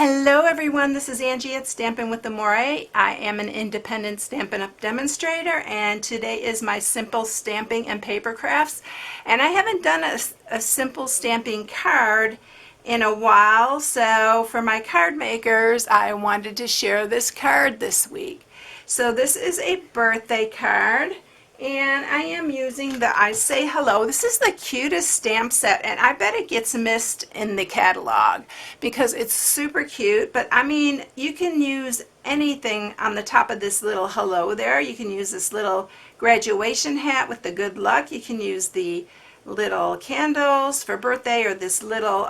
Hello everyone, this is Angie at Stampin' with the Moray. I am an independent Stampin' Up! Demonstrator, and today is my simple stamping and paper crafts. And I haven't done a simple stamping card in a while, so for my card makers I wanted to share this card this week. So this is a birthday card, and I am using the I Say Hello. This is the cutest stamp set, and I bet it gets missed in the catalog because it's super cute. But I mean, you can use anything on the top of this little hello there. You can use this little graduation hat with the good luck. You can use the little candles for birthday, or this little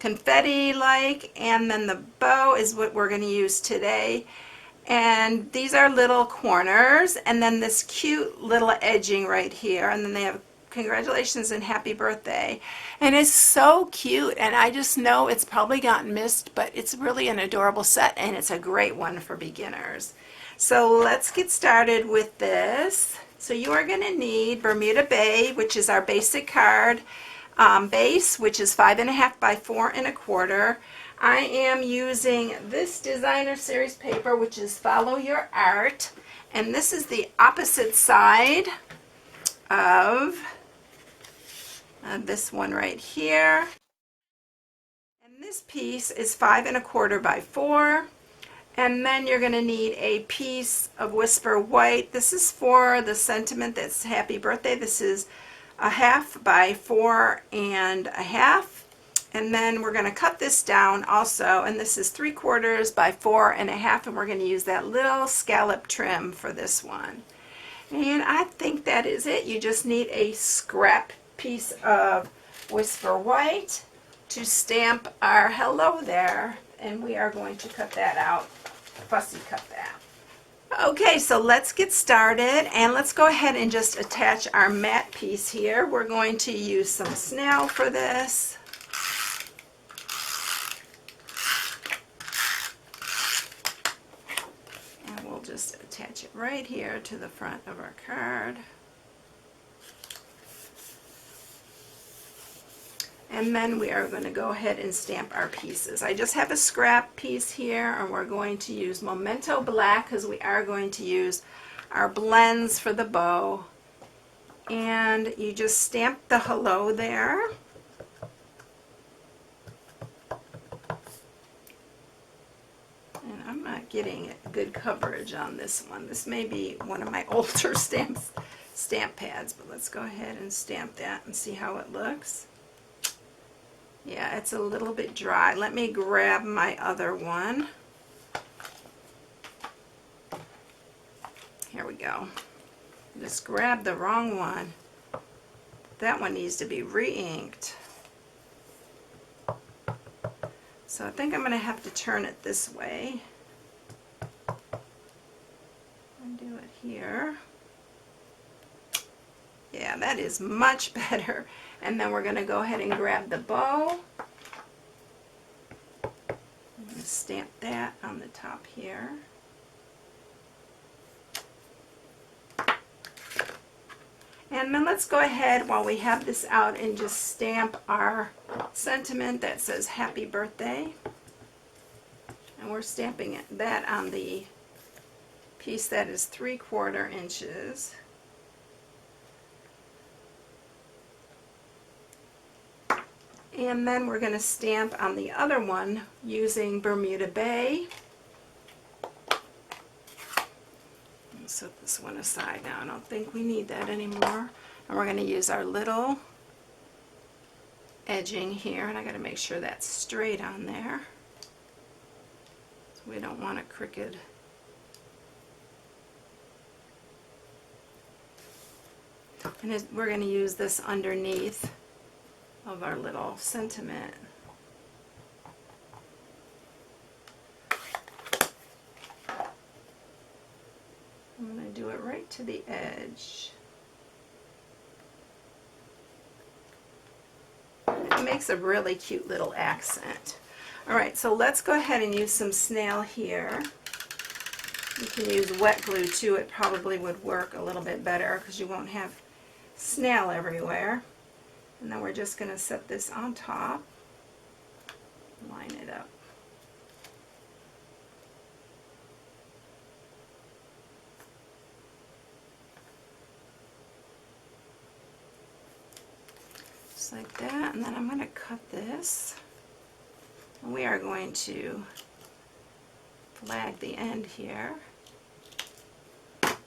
confetti like, and then the bow is what we're going to use today. And these are little corners, and then this cute little edging right here, and then they have congratulations and happy birthday. And it's so cute, and I just know it's probably gotten missed, but it's really an adorable set, and it's a great one for beginners. So let's get started with this. So you are going to need Bermuda Bay, which is our basic card base, which is 5.5 by 4 1/4. I am using this designer series paper, which is Follow Your Art, and this is the opposite side of this one right here. And this piece is 5 1/4 by 4. And then you're going to need a piece of Whisper White. This is for the sentiment that's happy birthday. This is 1/2 by 4 1/2. And then we're going to cut this down also, and this is 3/4 by 4 1/2, and we're going to use that little scallop trim for this one. And I think that is it. You just need a scrap piece of Whisper White to stamp our hello there, and we are going to cut that out, fussy cut that. Okay, so let's get started, and let's go ahead and just attach our matte piece here. We're going to use some snail for this. Just attach it right here to the front of our card. And then we are going to go ahead and stamp our pieces. I just have a scrap piece here, and we're going to use Memento Black because we are going to use our blends for the bow. And you just stamp the hello there. I'm not getting good coverage on this one. This may be one of my older stamp pads, but let's go ahead and stamp that and see how it looks. Yeah, it's a little bit dry. Let me grab my other one. Here we go. Just grab the wrong one. That one needs to be re-inked. So I think I'm going to have to turn it this way. And do it here. Yeah, that is much better. And then we're going to go ahead and grab the bow. And stamp that on the top here. And then let's go ahead while we have this out and just stamp our sentiment that says happy birthday. And we're stamping that on the piece that is 3/4 inches. And then we're going to stamp on the other one using Bermuda Bay. Set this one aside now. I don't think we need that anymore. And we're going to use our little edging here, and I got to make sure that's straight on there. So we don't want a crooked. And we're going to use this underneath of our little sentiment. I'm going to do it right to the edge. It makes a really cute little accent. Alright, so let's go ahead and use some snail here. You can use wet glue too. It probably would work a little bit better because you won't have snail everywhere. And then we're just going to set this on top, line it up. just like that, and then I'm going to cut this. We are going to flag the end here,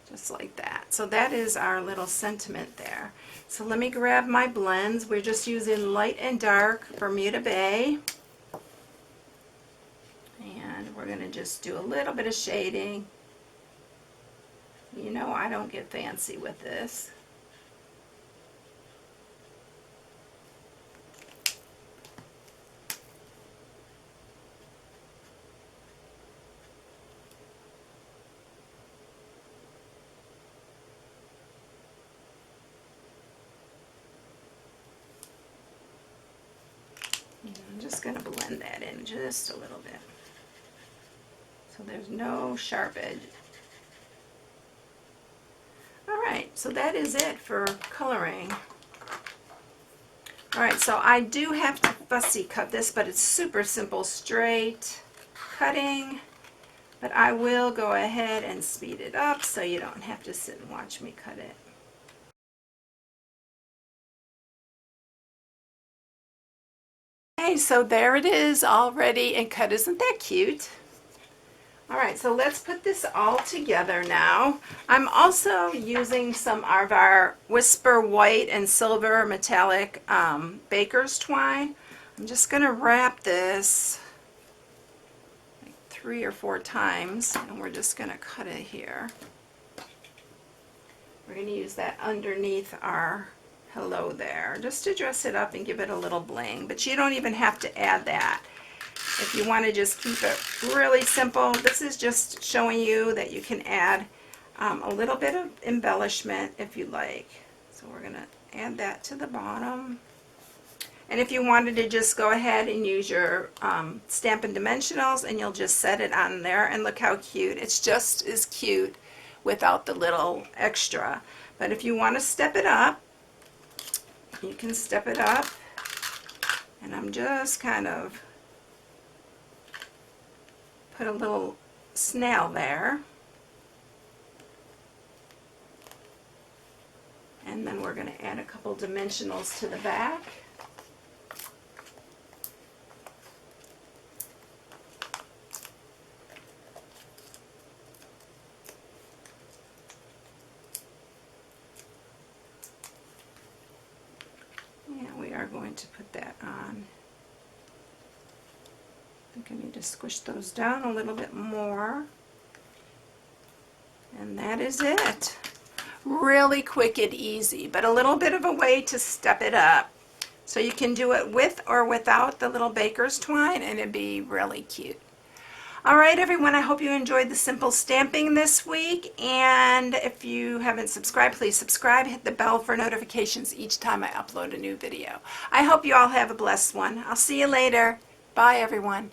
just like that. So that is our little sentiment there. So let me grab my blends. We're just using light and dark Bermuda Bay. And we're going to just do a little bit of shading. You know, I don't get fancy with this. I'm just going to blend that in just a little bit, so there's no sharp edge. Alright, so that is it for coloring. Alright, so I do have to fussy cut this, but it's super simple, straight cutting. But I will go ahead and speed it up so you don't have to sit and watch me cut it. Okay, so there it is all ready and cut. Isn't that cute? Alright, so let's put this all together now. I'm also using some of our Whisper White and Silver Metallic baker's twine. I'm just going to wrap this like 3 or 4 times, and we're just going to cut it here. We're going to use that underneath our hello there, just to dress it up and give it a little bling. But you don't even have to add that. If you want to just keep it really simple, this is just showing you that you can add a little bit of embellishment if you like. So we're going to add that to the bottom. And if you wanted to just go ahead and use your Stampin' Dimensionals, and you'll just set it on there, and look how cute. It's just as cute without the little extra. But if you want to step it up, you can step it up. And I'm just kind of put a little snail there, and then we're going to add a couple dimensionals to the back. And we are going to put that on. I think I need to squish those down a little bit more. And that is it. Really quick and easy, but a little bit of a way to step it up. So you can do it with or without the little baker's twine, and it'd be really cute. Alright everyone, I hope you enjoyed the simple stamping this week, and if you haven't subscribed, please subscribe, hit the bell for notifications each time I upload a new video. I hope you all have a blessed one. I'll see you later. Bye everyone.